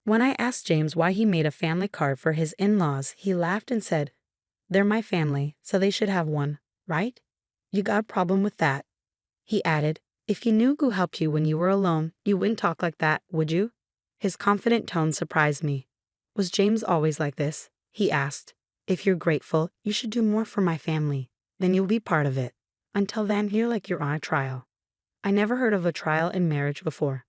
When I asked James why he made a family card for his in-laws, he laughed and said, "They're my family, so they should have one, right? You got a problem with that?" He added, "If you knew who helped you when you were alone, you wouldn't talk like that, would you?" His confident tone surprised me. Was James always like this? He asked. "If you're grateful, you should do more for my family. Then you'll be part of it. Until then, you're like you're on a trial." I never heard of a trial in marriage before.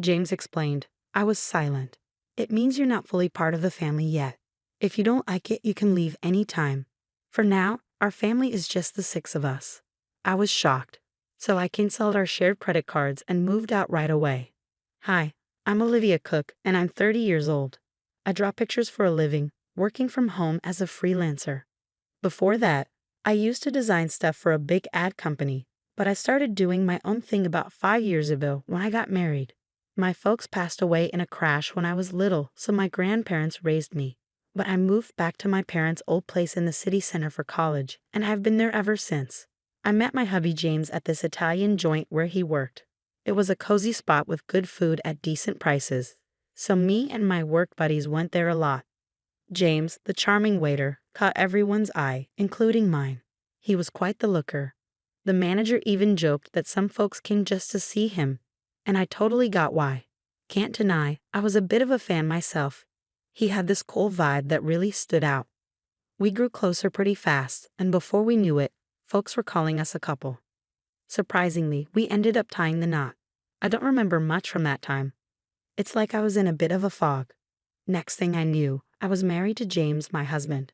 James explained. I was silent. "It means you're not fully part of the family yet. If you don't like it, you can leave any time. For now, our family is just the six of us." I was shocked. So I canceled our shared credit cards and moved out right away. "Hi, I'm Olivia Cook, and I'm 30 years old. I draw pictures for a living, working from home as a freelancer. Before that, I used to design stuff for a big ad company, but I started doing my own thing about 5 years ago when I got married. My folks passed away in a crash when I was little, so my grandparents raised me. But I moved back to my parents' old place in the city center for college, and I've been there ever since. I met my hubby James at this Italian joint where he worked. It was a cozy spot with good food at decent prices, so me and my work buddies went there a lot. James, the charming waiter, caught everyone's eye, including mine. He was quite the looker. The manager even joked that some folks came just to see him, and I totally got why. Can't deny, I was a bit of a fan myself. He had this cool vibe that really stood out. We grew closer pretty fast, and before we knew it, folks were calling us a couple. Surprisingly, we ended up tying the knot. I don't remember much from that time. It's like I was in a bit of a fog. Next thing I knew, I was married to James, my husband.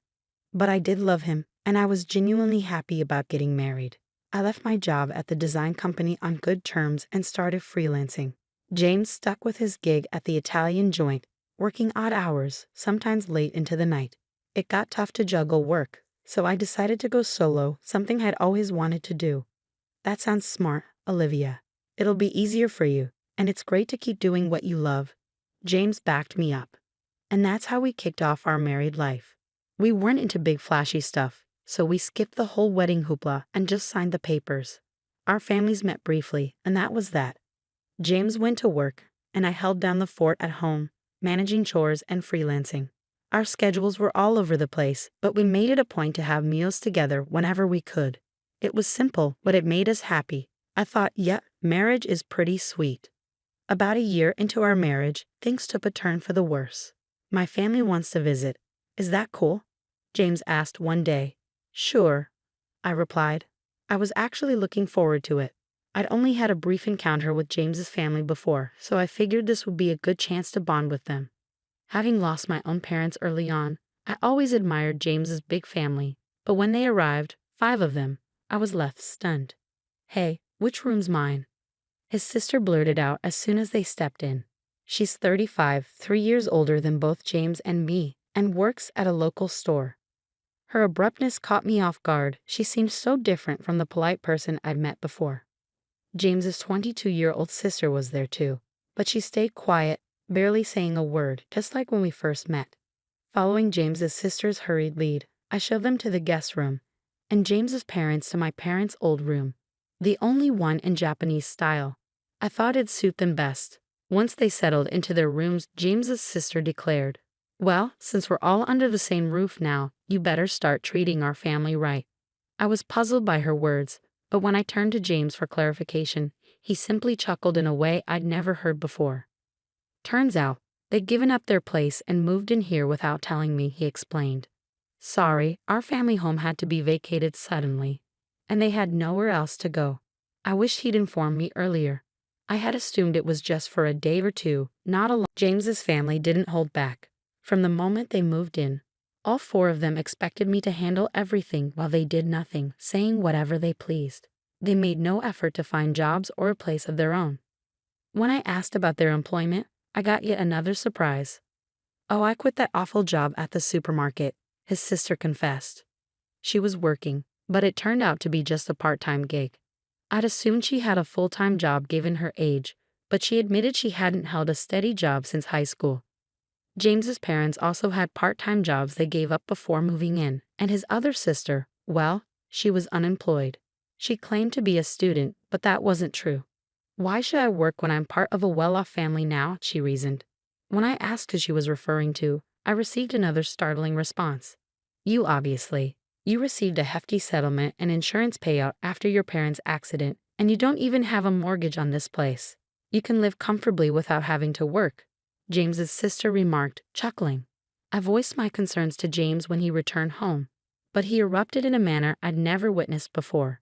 But I did love him, and I was genuinely happy about getting married. I left my job at the design company on good terms and started freelancing. James stuck with his gig at the Italian joint, working odd hours, sometimes late into the night. It got tough to juggle work, so I decided to go solo, something I'd always wanted to do. That sounds smart, Olivia. It'll be easier for you, and it's great to keep doing what you love. James backed me up. And that's how we kicked off our married life. We weren't into big flashy stuff, so we skipped the whole wedding hoopla and just signed the papers. Our families met briefly, and that was that. James went to work, and I held down the fort at home, managing chores and freelancing. Our schedules were all over the place, but we made it a point to have meals together whenever we could. It was simple, but it made us happy. I thought, yep, marriage is pretty sweet. About a year into our marriage, things took a turn for the worse. My family wants to visit. Is that cool? James asked one day. Sure, I replied. I was actually looking forward to it. I'd only had a brief encounter with James's family before, so I figured this would be a good chance to bond with them. Having lost my own parents early on, I always admired James's big family, but when they arrived, 5 of them, I was left stunned. Hey, which room's mine? His sister blurted out as soon as they stepped in. She's 35, 3 years older than both James and me, and works at a local store. Her abruptness caught me off guard. She seemed so different from the polite person I'd met before. James's 22-year-old sister was there too, but she stayed quiet, barely saying a word, just like when we first met. Following James's sister's hurried lead, I showed them to the guest room, and James's parents to my parents' old room, the only one in Japanese style. I thought it'd suit them best. Once they settled into their rooms, James's sister declared, "Well, since we're all under the same roof now, you better start treating our family right." I was puzzled by her words, but when I turned to James for clarification, he simply chuckled in a way I'd never heard before. Turns out, they'd given up their place and moved in here without telling me, he explained. Sorry, our family home had to be vacated suddenly, and they had nowhere else to go. I wish he'd informed me earlier. I had assumed it was just for a day or two, not a long. James's family didn't hold back. From the moment they moved in, all 4 of them expected me to handle everything while they did nothing, saying whatever they pleased. They made no effort to find jobs or a place of their own. When I asked about their employment, I got yet another surprise. "Oh, I quit that awful job at the supermarket," his sister confessed. She was working, but it turned out to be just a part-time gig. I'd assumed she had a full-time job given her age, but she admitted she hadn't held a steady job since high school. James's parents also had part-time jobs they gave up before moving in, and his other sister, well, she was unemployed. She claimed to be a student, but that wasn't true. "Why should I work when I'm part of a well-off family now?" she reasoned. When I asked who she was referring to, I received another startling response. You obviously. You received a hefty settlement and insurance payout after your parents' accident, and you don't even have a mortgage on this place. You can live comfortably without having to work, James's sister remarked, chuckling. I voiced my concerns to James when he returned home, but he erupted in a manner I'd never witnessed before.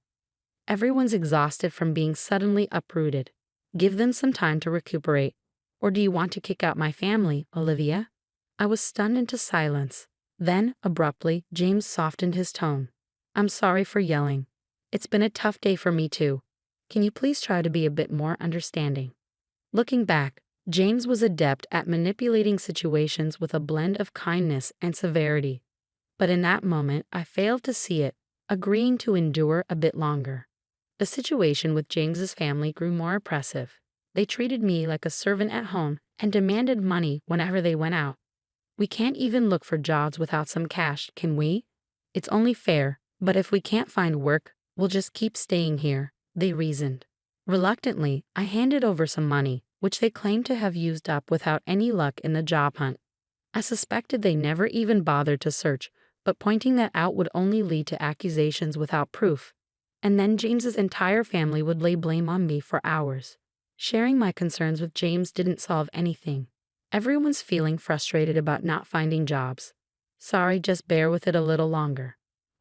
Everyone's exhausted from being suddenly uprooted. Give them some time to recuperate. Or do you want to kick out my family, Olivia? I was stunned into silence. Then, abruptly, James softened his tone. I'm sorry for yelling. It's been a tough day for me too. Can you please try to be a bit more understanding? Looking back, James was adept at manipulating situations with a blend of kindness and severity. But in that moment, I failed to see it, agreeing to endure a bit longer. The situation with James's family grew more oppressive. They treated me like a servant at home and demanded money whenever they went out. We can't even look for jobs without some cash, can we? It's only fair, but if we can't find work, we'll just keep staying here, they reasoned. Reluctantly, I handed over some money, which they claimed to have used up without any luck in the job hunt. I suspected they never even bothered to search, but pointing that out would only lead to accusations without proof. And then James's entire family would lay blame on me for hours. Sharing my concerns with James didn't solve anything. Everyone's feeling frustrated about not finding jobs. Sorry, just bear with it a little longer.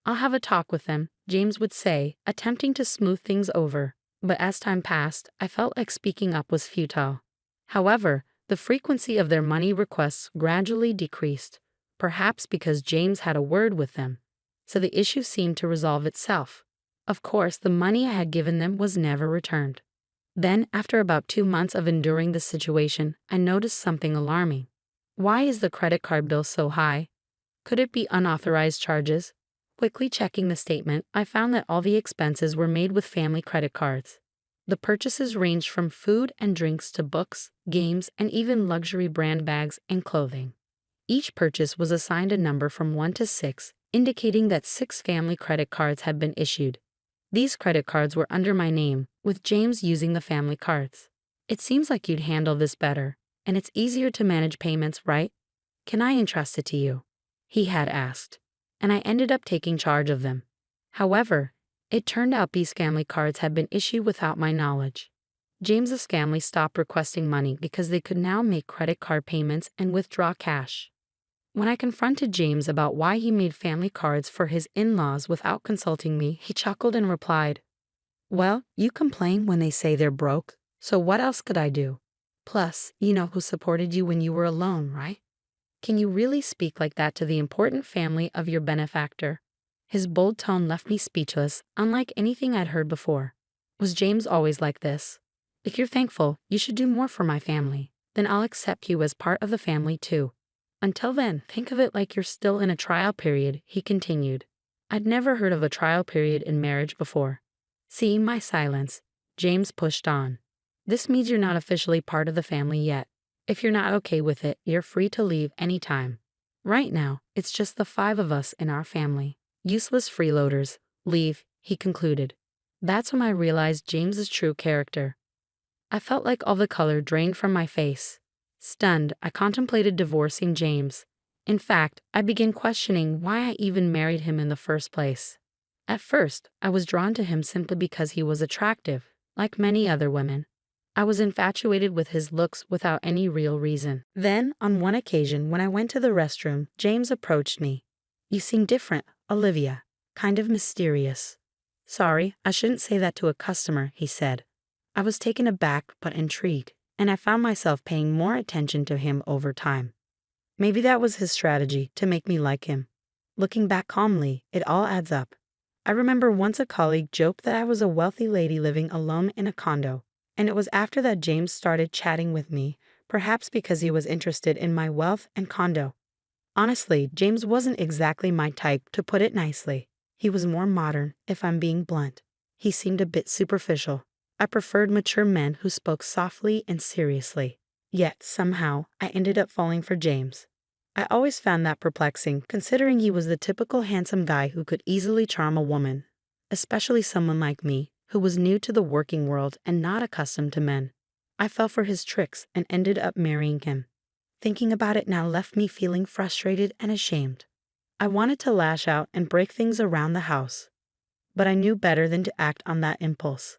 I'll have a talk with them, James would say, attempting to smooth things over. But as time passed, I felt like speaking up was futile. However, the frequency of their money requests gradually decreased, perhaps because James had a word with them. So the issue seemed to resolve itself. Of course, the money I had given them was never returned. Then, after about 2 months of enduring the situation, I noticed something alarming. Why is the credit card bill so high? Could it be unauthorized charges? Quickly checking the statement, I found that all the expenses were made with family credit cards. The purchases ranged from food and drinks to books, games, and even luxury brand bags and clothing. Each purchase was assigned a number from 1 to 6, indicating that 6 family credit cards had been issued. These credit cards were under my name, with James using the family cards. It seems like you'd handle this better, and it's easier to manage payments, right? Can I entrust it to you? He had asked, and I ended up taking charge of them. However, it turned out these family cards had been issued without my knowledge. James's family stopped requesting money because they could now make credit card payments and withdraw cash. When I confronted James about why he made family cards for his in-laws without consulting me, he chuckled and replied, well, you complain when they say they're broke, so what else could I do? Plus, you know who supported you when you were alone, right? Can you really speak like that to the important family of your benefactor? His bold tone left me speechless, unlike anything I'd heard before. Was James always like this? If you're thankful, you should do more for my family. Then I'll accept you as part of the family too. Until then, think of it like you're still in a trial period, he continued. I'd never heard of a trial period in marriage before. Seeing my silence, James pushed on. This means you're not officially part of the family yet. If you're not okay with it, you're free to leave anytime. Right now, it's just the 5 of us in our family. Useless freeloaders. Leave, he concluded. That's when I realized James's true character. I felt like all the color drained from my face. Stunned, I contemplated divorcing James. In fact, I began questioning why I even married him in the first place. At first, I was drawn to him simply because he was attractive, like many other women. I was infatuated with his looks without any real reason. Then, on one occasion when I went to the restroom, James approached me. You seem different, Olivia. Kind of mysterious. Sorry, I shouldn't say that to a customer, he said. I was taken aback but intrigued, and I found myself paying more attention to him over time. Maybe that was his strategy to make me like him. Looking back calmly, it all adds up. I remember once a colleague joked that I was a wealthy lady living alone in a condo, and it was after that James started chatting with me, perhaps because he was interested in my wealth and condo. Honestly, James wasn't exactly my type, to put it nicely. He was more modern, if I'm being blunt. He seemed a bit superficial. I preferred mature men who spoke softly and seriously. Yet, somehow, I ended up falling for James. I always found that perplexing, considering he was the typical handsome guy who could easily charm a woman, especially someone like me, who was new to the working world and not accustomed to men. I fell for his tricks and ended up marrying him. Thinking about it now left me feeling frustrated and ashamed. I wanted to lash out and break things around the house, but I knew better than to act on that impulse.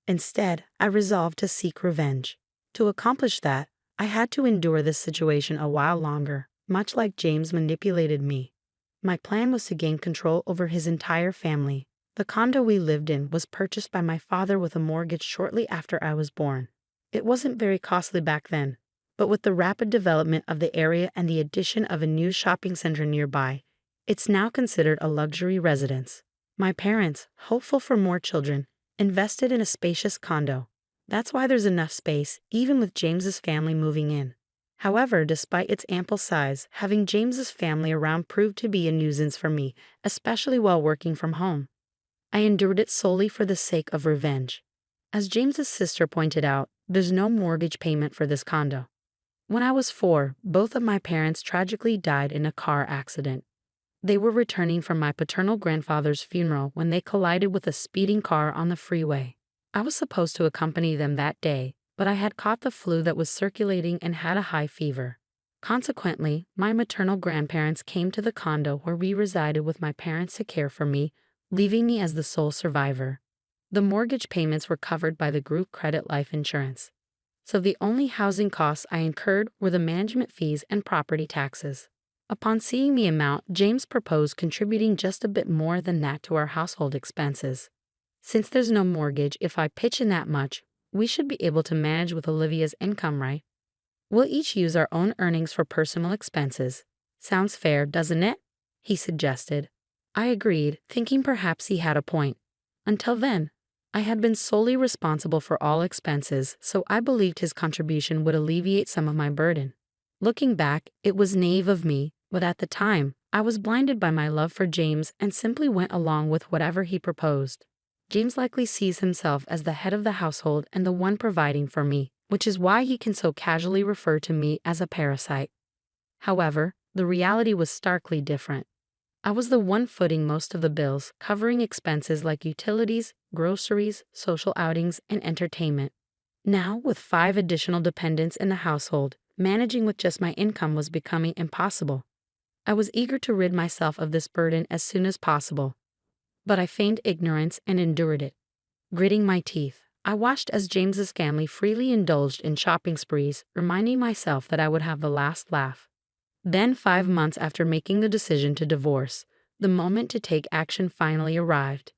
Instead, I resolved to seek revenge. To accomplish that, I had to endure this situation a while longer, much like James manipulated me. My plan was to gain control over his entire family. The condo we lived in was purchased by my father with a mortgage shortly after I was born. It wasn't very costly back then, but with the rapid development of the area and the addition of a new shopping center nearby, it's now considered a luxury residence. My parents, hopeful for more children, invested in a spacious condo. That's why there's enough space, even with James's family moving in. However, despite its ample size, having James's family around proved to be a nuisance for me, especially while working from home. I endured it solely for the sake of revenge. As James's sister pointed out, there's no mortgage payment for this condo. When I was 4, both of my parents tragically died in a car accident. They were returning from my paternal grandfather's funeral when they collided with a speeding car on the freeway. I was supposed to accompany them that day, but I had caught the flu that was circulating and had a high fever. Consequently, my maternal grandparents came to the condo where we resided with my parents to care for me, leaving me as the sole survivor. The mortgage payments were covered by the group credit life insurance, so the only housing costs I incurred were the management fees and property taxes. Upon seeing the amount, James proposed contributing just a bit more than that to our household expenses. Since there's no mortgage, if I pitch in that much, we should be able to manage with Olivia's income, right? We'll each use our own earnings for personal expenses. Sounds fair, doesn't it? He suggested. I agreed, thinking perhaps he had a point. Until then, I had been solely responsible for all expenses, so I believed his contribution would alleviate some of my burden. Looking back, it was naive of me, but at the time, I was blinded by my love for James and simply went along with whatever he proposed. James likely sees himself as the head of the household and the one providing for me, which is why he can so casually refer to me as a parasite. However, the reality was starkly different. I was the one footing most of the bills, covering expenses like utilities, groceries, social outings, and entertainment. Now, with 5 additional dependents in the household, managing with just my income was becoming impossible. I was eager to rid myself of this burden as soon as possible, but I feigned ignorance and endured it. Gritting my teeth, I watched as James's family freely indulged in shopping sprees, reminding myself that I would have the last laugh. Then, 5 months after making the decision to divorce, the moment to take action finally arrived.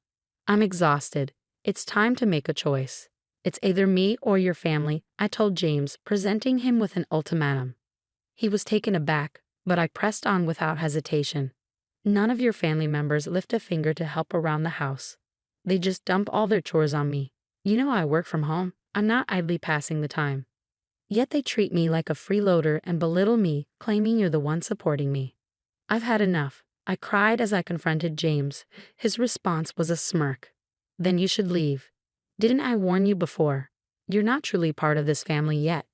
I'm exhausted. It's time to make a choice. It's either me or your family, I told James, presenting him with an ultimatum. He was taken aback, but I pressed on without hesitation. None of your family members lift a finger to help around the house. They just dump all their chores on me. You know I work from home. I'm not idly passing the time. Yet they treat me like a freeloader and belittle me, claiming you're the one supporting me. I've had enough. I cried as I confronted James. His response was a smirk. Then you should leave. Didn't I warn you before? You're not truly part of this family yet.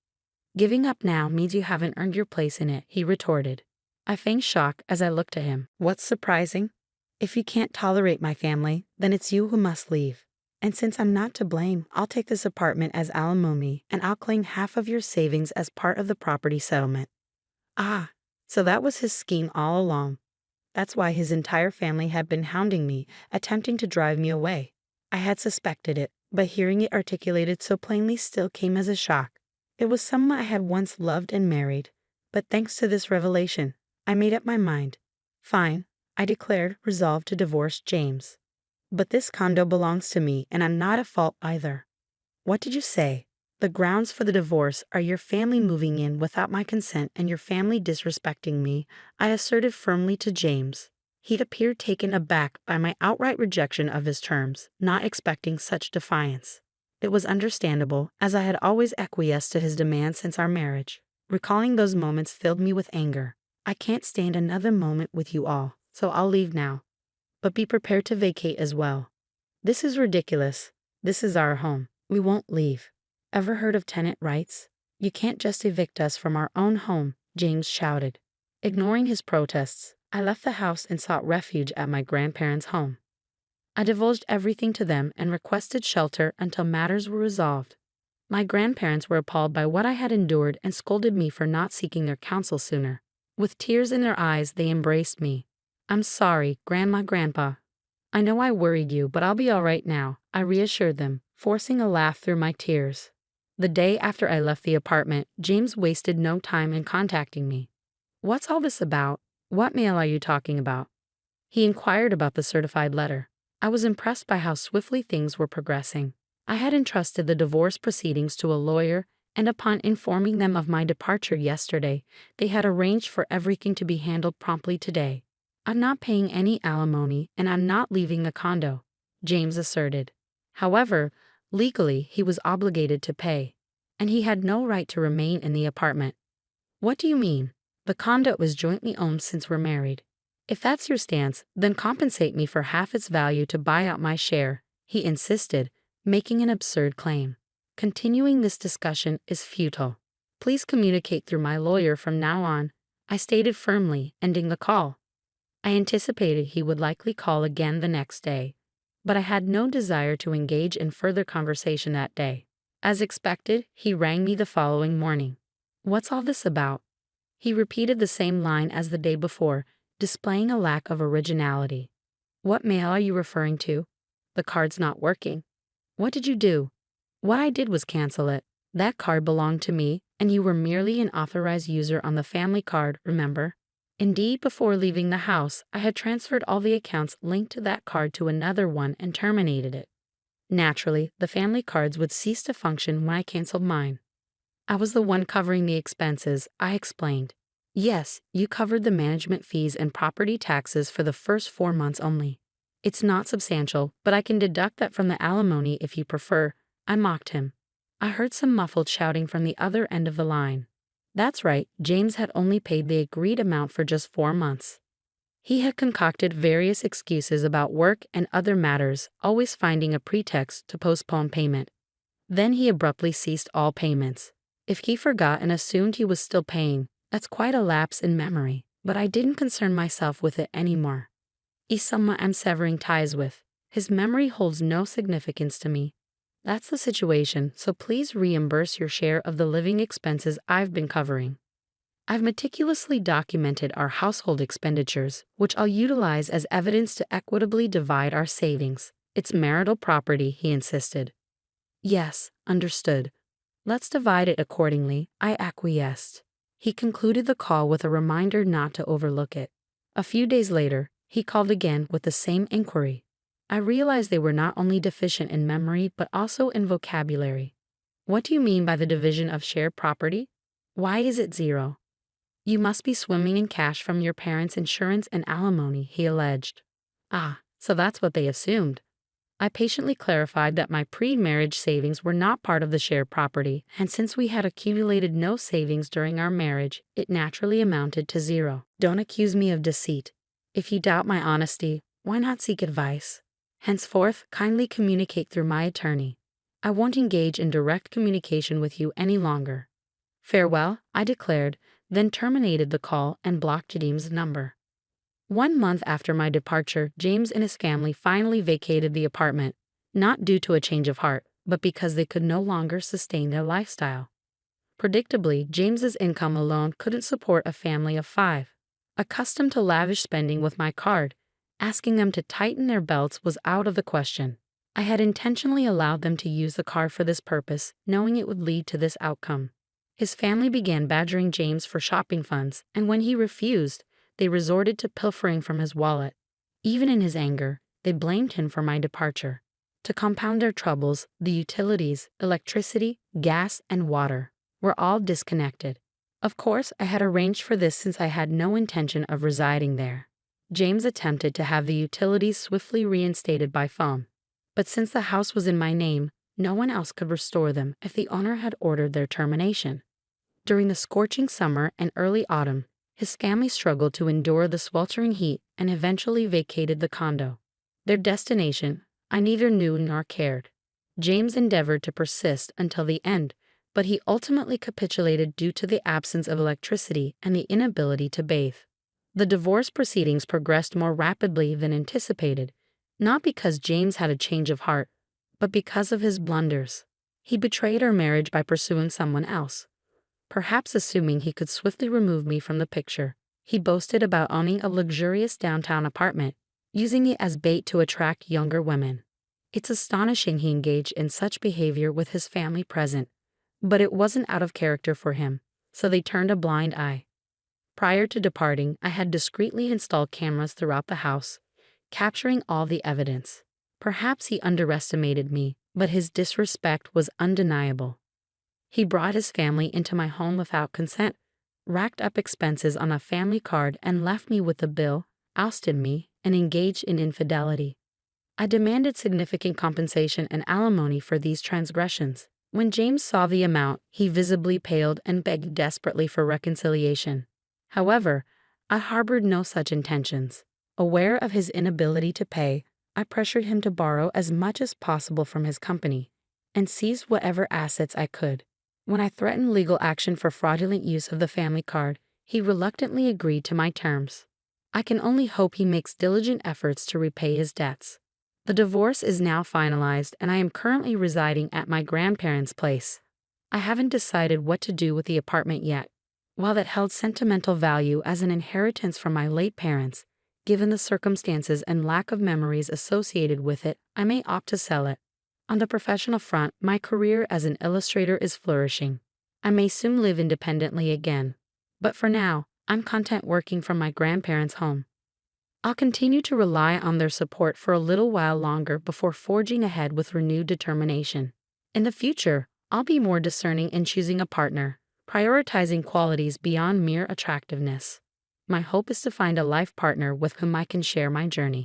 Giving up now means you haven't earned your place in it, he retorted. I feigned shock as I looked at him. What's surprising? If you can't tolerate my family, then it's you who must leave. And since I'm not to blame, I'll take this apartment as alimony and I'll claim half of your savings as part of the property settlement. Ah, so that was his scheme all along. That's why his entire family had been hounding me, attempting to drive me away. I had suspected it, but hearing it articulated so plainly still came as a shock. It was someone I had once loved and married, but thanks to this revelation, I made up my mind. Fine, I declared, resolved to divorce James. But this condo belongs to me, and I'm not at fault either. What did you say? The grounds for the divorce are your family moving in without my consent and your family disrespecting me, I asserted firmly to James. He'd appeared taken aback by my outright rejection of his terms, not expecting such defiance. It was understandable, as I had always acquiesced to his demands since our marriage. Recalling those moments filled me with anger. I can't stand another moment with you all, so I'll leave now. But be prepared to vacate as well. This is ridiculous. This is our home. We won't leave. Ever heard of tenant rights? You can't just evict us from our own home, James shouted. Ignoring his protests, I left the house and sought refuge at my grandparents' home. I divulged everything to them and requested shelter until matters were resolved. My grandparents were appalled by what I had endured and scolded me for not seeking their counsel sooner. With tears in their eyes, they embraced me. "I'm sorry, Grandma, Grandpa. I know I worried you, but I'll be all right now," I reassured them, forcing a laugh through my tears. The day after I left the apartment, James wasted no time in contacting me. "What's all this about? What mail are you talking about?" He inquired about the certified letter. I was impressed by how swiftly things were progressing. I had entrusted the divorce proceedings to a lawyer, and upon informing them of my departure yesterday, they had arranged for everything to be handled promptly today. "I'm not paying any alimony, and I'm not leaving the condo," James asserted. However, legally he was obligated to pay, and he had no right to remain in the apartment. "What do you mean? The condo is jointly owned since we're married. If that's your stance, then compensate me for half its value to buy out my share," he insisted, making an absurd claim. "Continuing this discussion is futile. Please communicate through my lawyer from now on," I stated firmly, ending the call. I anticipated he would likely call again the next day, but I had no desire to engage in further conversation that day. As expected, he rang me the following morning. "What's all this about?" He repeated the same line as the day before, displaying a lack of originality. "What mail are you referring to? The card's not working." "What did you do?" "What I did was cancel it. That card belonged to me, and you were merely an authorized user on the family card, remember?" Indeed, before leaving the house, I had transferred all the accounts linked to that card to another one and terminated it. Naturally, the family cards would cease to function when I canceled mine. "I was the one covering the expenses," I explained. "Yes, you covered the management fees and property taxes for the first 4 months only. It's not substantial, but I can deduct that from the alimony if you prefer," I mocked him. I heard some muffled shouting from the other end of the line. That's right, James had only paid the agreed amount for just 4 months. He had concocted various excuses about work and other matters, always finding a pretext to postpone payment. Then he abruptly ceased all payments. If he forgot and assumed he was still paying, that's quite a lapse in memory, but I didn't concern myself with it anymore. He's someone I'm severing ties with. His memory holds no significance to me. That's the situation, so please reimburse your share of the living expenses I've been covering. I've meticulously documented our household expenditures, which I'll utilize as evidence to equitably divide our savings. It's marital property, he insisted. "Yes, understood. Let's divide it accordingly," I acquiesced. He concluded the call with a reminder not to overlook it. A few days later, he called again with the same inquiry. I realized they were not only deficient in memory but also in vocabulary. "What do you mean by the division of shared property? Why is it 0? You must be swimming in cash from your parents' insurance and alimony," he alleged. "Ah, so that's what they assumed." I patiently clarified that my pre-marriage savings were not part of the shared property, and since we had accumulated no savings during our marriage, it naturally amounted to 0. Don't accuse me of deceit. If you doubt my honesty, why not seek advice? Henceforth, kindly communicate through my attorney. I won't engage in direct communication with you any longer. Farewell, I declared, then terminated the call and blocked James' number. 1 month after my departure, James and his family finally vacated the apartment, not due to a change of heart, but because they could no longer sustain their lifestyle. Predictably, James's income alone couldn't support a family of 5. Accustomed to lavish spending with my card, asking them to tighten their belts was out of the question. I had intentionally allowed them to use the card for this purpose, knowing it would lead to this outcome. His family began badgering James for shopping funds, and when he refused, they resorted to pilfering from his wallet. Even in his anger, they blamed him for my departure. To compound their troubles, the utilities, electricity, gas, and water, were all disconnected. Of course, I had arranged for this since I had no intention of residing there. James attempted to have the utilities swiftly reinstated by phone. But since the house was in my name, no one else could restore them if the owner had ordered their termination. During the scorching summer and early autumn, his family struggled to endure the sweltering heat and eventually vacated the condo. Their destination, I neither knew nor cared. James endeavored to persist until the end, but he ultimately capitulated due to the absence of electricity and the inability to bathe. The divorce proceedings progressed more rapidly than anticipated, not because James had a change of heart, but because of his blunders. He betrayed our marriage by pursuing someone else. Perhaps assuming he could swiftly remove me from the picture, he boasted about owning a luxurious downtown apartment, using it as bait to attract younger women. It's astonishing he engaged in such behavior with his family present, but it wasn't out of character for him, so they turned a blind eye. Prior to departing, I had discreetly installed cameras throughout the house, capturing all the evidence. Perhaps he underestimated me, but his disrespect was undeniable. He brought his family into my home without consent, racked up expenses on a family card and left me with a bill, ousted me, and engaged in infidelity. I demanded significant compensation and alimony for these transgressions. When James saw the amount, he visibly paled and begged desperately for reconciliation. However, I harbored no such intentions. Aware of his inability to pay, I pressured him to borrow as much as possible from his company and seized whatever assets I could. When I threatened legal action for fraudulent use of the family card, he reluctantly agreed to my terms. I can only hope he makes diligent efforts to repay his debts. The divorce is now finalized and I am currently residing at my grandparents' place. I haven't decided what to do with the apartment yet. While it held sentimental value as an inheritance from my late parents, given the circumstances and lack of memories associated with it, I may opt to sell it. On the professional front, my career as an illustrator is flourishing. I may soon live independently again. But for now, I'm content working from my grandparents' home. I'll continue to rely on their support for a little while longer before forging ahead with renewed determination. In the future, I'll be more discerning in choosing a partner, prioritizing qualities beyond mere attractiveness. My hope is to find a life partner with whom I can share my journey.